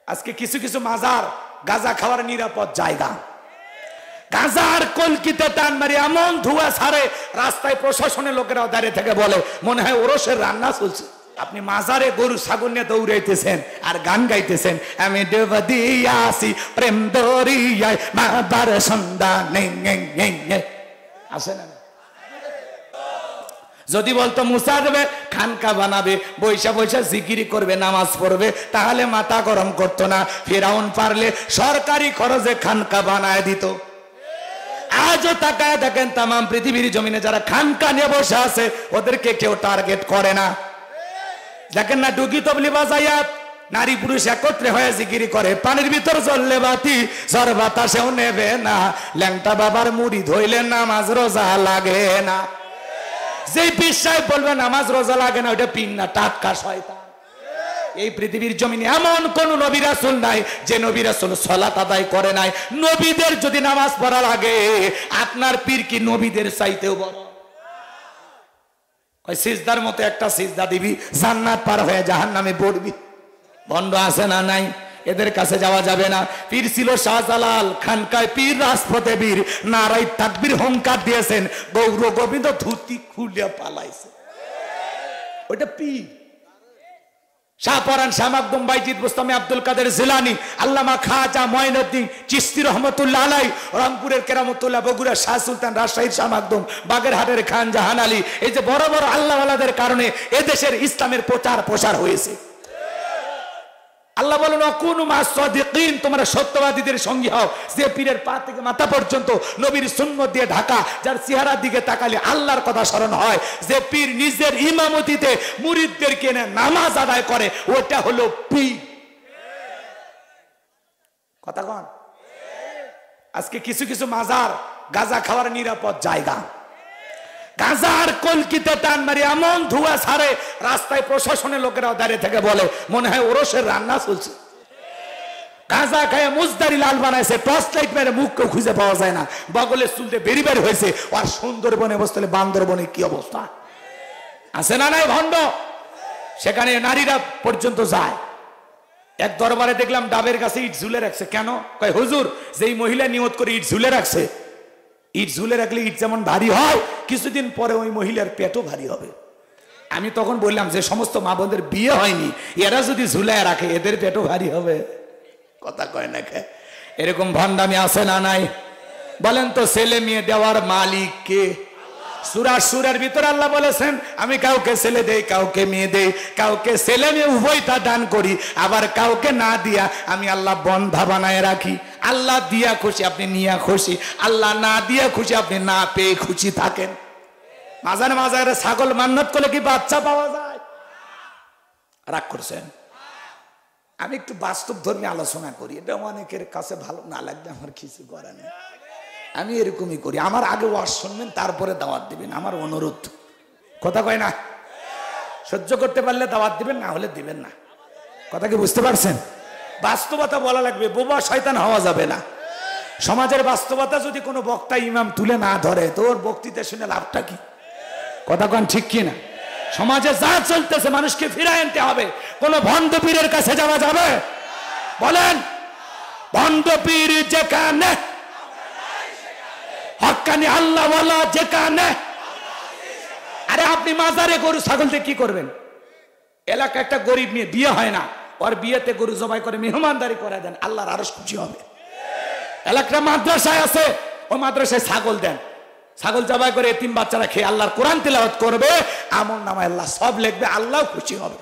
আজকে কিছু কিছু মাজার গাঁজা খাওয়ার নিরাপদ জায়গা। গাঁজার কলকিতে টান মারি এমন ধোঁয়া ছাড়ে, রাস্তায় প্রশাসনের লোকেরাও দাঁড়িয়ে থেকে বলে মনে হয় ওরসের রান্না চলছে। আপনি মাজারে গরু ছাগল নিয়ে দৌড়াইতেছেন আর গান গাইতেছেন, আমি দেব দিয়াছি প্রেম দরিয়ায় মাদার সন্ধানে। আসে না? যদি বলতো মুসা দেবে, খানকা বানাবে, বৈশা বৈশা জিকিরি করবে, নামাজ পড়বে, তাহলে মাথা গরম করতো না। ফিরাউন পারলে সরকারি খরচে খানকা বানায় দিত। আজও তাকায় দেখেন তাম পৃথিবীর জমিনে যারা খানকা নিয়ে বসে আছে ওদেরকে কেউ টার্গেট করে না। দেখেন না ডুগি তবলি বাজাইয়া নারী পুরুষ একত্রে হয়ে জিকিরি করে, পানির ভিতর জ্বললে বাতি ঝড় বাতাসেও নেবে না, ল্যাংটা বাবার মুড়ি ধইলে নামাজ রোজা লাগে না। যেই পীর সাহেব বলবে নামাজ রোজা লাগে না, ওইটা পীর না, টাটকা শয়তান। এই পৃথিবীর জমিনে এমন কোন নবী রাসূল নাই যে নবী রাসূল সালাত আদায় করে নাই। নবীদের যদি নামাজ পড়া লাগে, আপনার পীর কি নবীদের চাইতেও বড়? ওই সিজদার মতো একটা সিজদা দিবি, জান্নাত পার হয়ে জাহান্নামে পড়বি। বন্ধ আছে না নাই? এদের কাছে যাওয়া যাবে না। পীর ছিল শাহজালাল, খানকায় পীর রাজপথে বীর, নারাই তাকবীর হুঙ্কার দিয়েছেন, গৌর গোবিন্দ ধুতি খুলে পালাইছে। ওইটা পীর। শাহপরান শাহ মাকদুম বাইজিদ বুস্তামি আব্দুল কাদের জিলানী, আল্লামা খাজা মঈনুদ্দিন চিশতি রহমতুল্লাহ আলাইহি, রংপুরের কেরামতুল্লাহ, বগুড়া শাহ সুলতান, রাজশাহীর শাহ মাকদুম, বাগেরহাটের খান জাহান আলী, এই যে বড় বড় আল্লাহওয়ালাদের কারণে এদেশের ইসলামের প্রচার প্রসার হয়েছে। আল্লাহ বলেন ওয়াকুনু মাস সাদিকিন, তোমরা সত্যবাদীদের সঙ্গী হও। যে পীরের পা থেকে মাথা পর্যন্ত নবীর সুন্নাত দিয়ে ঢাকা, যার চেহারার দিকে তাকালে আল্লাহর কথা স্মরণ হয়, যে পীর নিজের ইমামতিতে মুরিদদেরকে এনে নামাজ আদায় করে, ওটা হলো পীর। কথা কন? আজকে কিছু কিছু মাজার গাঁজা খাওয়ার নিরাপদ জায়গা। গাঁজার কলকিতে টান মারি এমন ধোঁয়া ছাড়ে, রাস্তায় প্রশাসনের লোকেরাও দাঁড়িয়ে থেকে বলে মনে হয় ওরসের রান্না চলছে। গাঁজা খায় মুজদারি লাল বানাইছে, টর্চ লাইট মেরে মুখকেও খুঁজে পাওয়া যায় না, বগলের চুলতে বেরি বেরি হয়েছে। আর সুন্দরবনে বসলে বান্দরবনে কি অবস্থা আছে না নাই? ভণ্ড সেখানে নারীরা পর্যন্ত যায়। এক দরবারে দেখলাম ডাবের কাছে ইট ঝুলে রাখছে। কেন? কয় হুজুর, যেই মহিলা নিয়ত করে ইট ঝুলে রাখছে, ইট ঝুলে রাখলে ইট যেমন ভারী হয়, কিছুদিন পরে ওই মহিলার পেটও ভারী হবে। আমি তখন বললাম যে সমস্ত মা বোনদের বিয়ে হয়নি, এরা যদি ঝুলায় রাখে এদের পেটও ভারী হবে। কথা কয় না কে? এরকম ভণ্ডামি আছে না নাই? বলেন তো ছেলে মেয়ে দেওয়ার মালিক কে? সূরা সূরার ভিতর আল্লাহ বলেছেন আমি কাউকে ছেলে দেই, কাউকে মেয়ে দেই, কাউকে ছেলে মেয়ে উভয়টা দান করি, আবার কাউকে না দিয়া আমি আল্লাহ বন্ধা বানায় রাখি। আল্লাহ দিয়া খুশি, আপনি নিয়া খুশি। আল্লাহ না দিয়া খুশি, আপনি না পেয়ে খুশি থাকেন। মাজারে মাজারে ছাগল মান্নত করলে কি বাচ্চা পাওয়া যায়? রাগ করছেন? আমি একটু বাস্তব ধর্মী আলোচনা করি, এটা অনেকের কাছে ভালো না লাগবে, আমার কিছু করার নেই। আমি এরকমই করি, আমার আগে ওয়াজ শুনবেন, তারপরে দাওয়াত দিবেন, আমার অনুরোধ। কথা কয় না? সহ্য করতে পারলে দাওয়াত দিবেন, না হলে দিবেন না। কথা কি বুঝতে পারছেন? বাস্তবতা বলা লাগবে, বোবা শয়তান হওয়া যাবে না। সমাজের বাস্তবতা যদি কোনো বক্তা ইমাম তুলে না ধরে, তো ওর বক্তৃতা শুনে লাভটা কি? কথা কন ঠিক কি না? সমাজে যা চলতেছে মানুষকে ফিরায় আনতে হবে। কোন ভণ্ড পীরের কাছে যাওয়া যাবে? বলেন, ভণ্ড পীর যেখানে, হক্কানি আল্লাহওয়ালা যেখানে। আরে আপনি মাজারে গরু ছাগল দিয়ে কি করবেন? এলাকা একটা গরিব মেয়ে বিয়ে হয় না, ওর বিয়েতে গরু জবাই করে মেহমানদারি করে দেন, আল্লাহর আরশ খুশি হবে। এলাকা মাদ্রাসায় আছে, ওই মাদ্রাসায় ছাগল দেন, ছাগল জবাই করে এতিম বাচ্চারা খেয়ে আল্লাহর কোরআন তিলাওয়াত করবে, আমল নামায় আল্লাহ সব লিখবে, আল্লাহ খুশি হবে।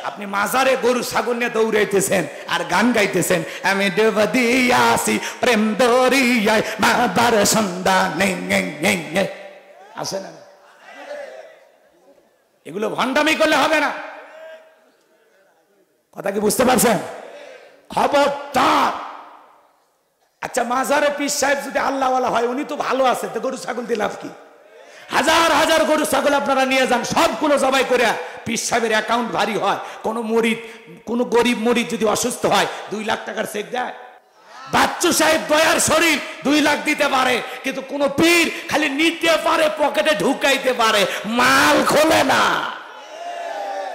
আপনি মাজারে গরু ছাগল নিয়ে দৌড়াইতেছেন আর গান গাইতেছেন, আমি দেব দিয়াছি প্রেম দরিয়ায় মাদার সন্ধানে। আসে না? এগুলো ভণ্ডামি করলে হবে না। কথা কি বুঝতে পারছেন? খবরদার। আচ্ছা, মাজারে পীর সাহেব যদি আল্লাহওয়ালা হয়, উনি তো ভালো আছে, তো গরু ছাগল দিয়ে লাভ কি? হাজার হাজার গরু ছাগল আপনারা নিয়ে যান, সবগুলো জবাই করে পীর সাহেবের অ্যাকাউন্ট ভারী হয়। কোনো মরিদ, কোনো গরিব মরিদ যদি অসুস্থ হয় 2 লাখ টাকার চেক দেয়। বাচ্চু সাহেব দয়ার শরীর 2 লাখ দিতে পারে, কিন্তু কোন পীর খালি নিতে পারে, পকেটে ঢুকাইতে পারে, মাল খোলে না।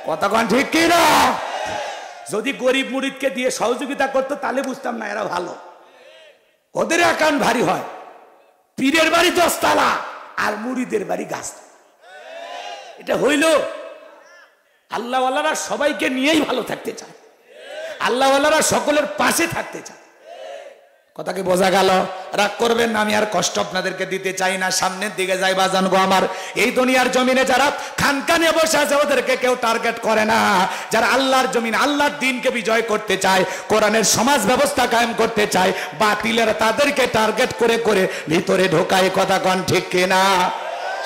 কথা কোন ঠিক কি না? যদি গরিব মুরিদকে দিয়ে সহযোগিতা করতো তাহলে বুঝতাম না এরা ভালো। ওদের একান ভারী হয়, পীরের বাড়ি 10 তালা আর মুরিদের বাড়ি গাছ। এটা হইল আল্লাহওয়ালারা সবাইকে নিয়েই ভালো থাকতে চায়, আল্লাহওয়ালারা সকলের পাশে থাকতে চায়। কথা কি বোঝা গেল? রাগ করবেন না, আমি আর কষ্ট আপনাদেরকে দিতে চাই না। সামনের দিকে যাই বাজান গো আমার। এই দুনিয়ার জমিনে যারা খানকানে বসে আছে ওদেরকে কেউ টার্গেট করে না। যারা আল্লাহর জমিন আল্লাহর দ্বীনকে বিজয় করতে চায়, কোরআনের সমাজ ব্যবস্থা কায়েম করতে চায়, বাতিলের তাদেরকে টার্গেট করে করে ভিতরে ঢোকায়। কথা কন ঠিক কিনা?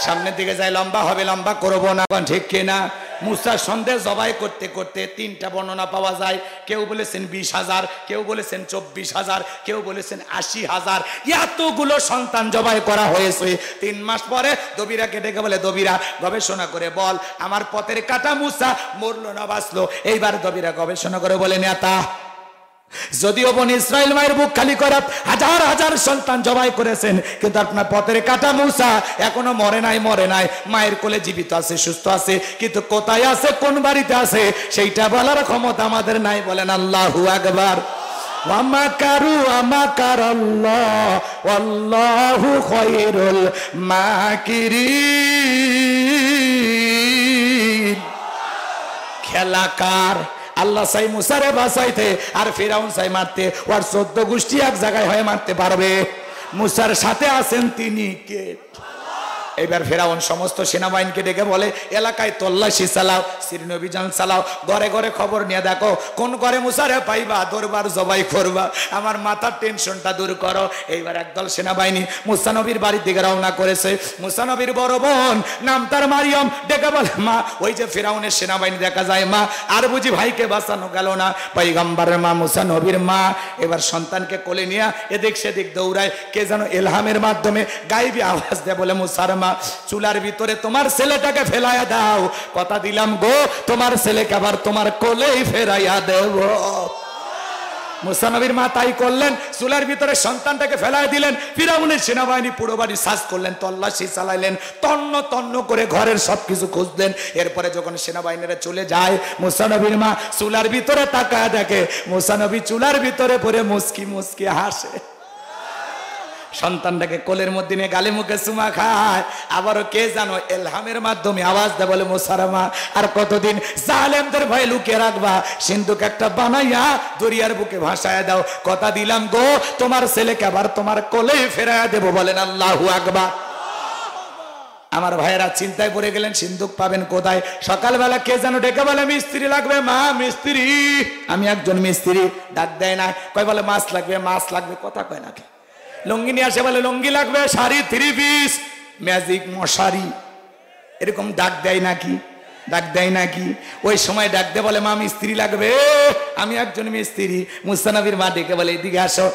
সামনের দিকে যাই, লম্বা হবে, লম্বা করবো না, কন ঠিক কিনা? মুসার সন্দেহ জবাই করতে করতে 3টা বর্ণনা পাওয়া যায়। কেউ বলেছেন 20,000, কেউ বলেছেন 24,000, কেউ বলেছেন 80,000। এতগুলো সন্তান জবাই করা হয়েছে। 3 মাস পরে দবিরাকে ডেকে বলে, দবিরা গবেষণা করে বল আমার পথের কাটা মুসা মরলো না বাঁচলো। এইবার দবিরা গবেষণা করে বলে, নেতা যদিও বনি ইসরাইল মায়ের বুক খালি করা হাজার হাজার সন্তান জবাই করেছেন, কিন্তু আপনার পথের কাটা মুসা এখনো মরে নাই, মরে নাই, মায়ের কোলে জীবিত আছে, সুস্থ আছে, কিন্তু কোথায় আছে, কোন বাড়িতে আছে সেইটা বলার ক্ষমতা আমাদের নাই। বলেন আল্লাহু আকবার। ওয়ামাকারু আমাকারাল্লাহ ওয়াল্লাহু খায়রুল মাকিরিন। খেলাকার আল্লাহ চাই মুসারে বাঁচাইতে, আর ফিরাউন চাই মারতে। ওর 14 গোষ্ঠী এক জায়গায় হয়ে মারতে পারবে। মুসার সাথে আছেন তিনি কে? এবার ফেরাউন সমস্ত সেনাবাহিনীকে ডেকে বলে, এলাকায় তল্লাশি চালাও, সিরিন অভিযান চালাও, ঘরে ঘরে খবর নিয়ে দেখো কোন ঘরে মুসারে পাইবা, দরবার জবাই করবা, আমার মাথার টেনশনটা দূর করো। এইবার একদল সেনাবাহিনী মুসা নবীর বাড়ির দিকে রওনা করেছে। মুসা নবীর বড় বোন নাম তার মারিয়ম ডেকে বলে, মা ওই যে ফেরাউনের সেনাবাহিনী দেখা যায়, মা আর বুঝি ভাইকে বাঁচানো গেল না? পয়গম্বরের মা মুসা নবীর মা এবার সন্তানকে কোলে নিয়ে এদিক সেদিক দৌড়ায়। কে যেন এলহামের মাধ্যমে গায়েবী আওয়াজ দেয়, বলে মুসার মা চুলার ভিতরে তোমার ছেলেটাকে ফেলাইয়া দাও, কথা দিলাম গো তোমার ছেলেকে আবার তোমার কোলেই ফেরাইয়া দেব। মুসা নবীর মা তাই করলেন, চুলার ভিতরে সন্তানটাকে ফেলাই দিলেন। ফিরাউনের সেনাবাহিনী পুরো বাড়ি সার্চ করলেন, তল্লাশি চালাইলেন, তন্ন তন্ন করে ঘরের সবকিছু খুঁজলেন। এরপরে যখন সেনাবাহিনীরা চলে যায়, মুসা নবীর মা চুলার ভিতরে তাকায় দেখে মুসা নবী চুলার ভিতরে পড়ে মুস্কি মুস্কি হাসে। সন্তানটাকে কোলের মধ্যে নিয়ে গালে মুখে চুমা খায়। আবারও কে জানো এলহামের মাধ্যমে আওয়াজ দেয়, বলে মুসারামা আর কতদিন জালেমদের ভয়ে লুকিয়ে রাখবা, সিন্ধুক একটা বানাইয়া দরিয়ার বুকে ভাসায় দাও, কথা দিলাম গো তোমার ছেলেকে আবার তোমার কোলেই ফেরাইয়া দেবো। বলেন আল্লাহু আকবার। আমার ভাইয়েরা চিন্তায় পড়ে গেলেন, সিন্ধুক পাবেন কোথায়? সকালবেলা কে যেন ডেকে বলে, মিস্ত্রি লাগবে। মা মিস্ত্রি, আমি একজন মিস্ত্রি। ডাক দেয় না, কয় বলে মাছ লাগবে, মাছ লাগবে, কথা কয় নাকি? লুঙ্গি নিয়ে আসে, বলে লুঙ্গি লাগবে, শাড়ি 3 পিস, ম্যাজিক মশারি, এরকম ডাক দেয় নাকি? ডাক দেয় নাকি? ওই সময় ডাক দে বলে, মা মিস্ত্রি লাগবে, আমি একজন মিস্ত্রি। মুসা নবীর মা ডেকে বলে, এদিকে আসো।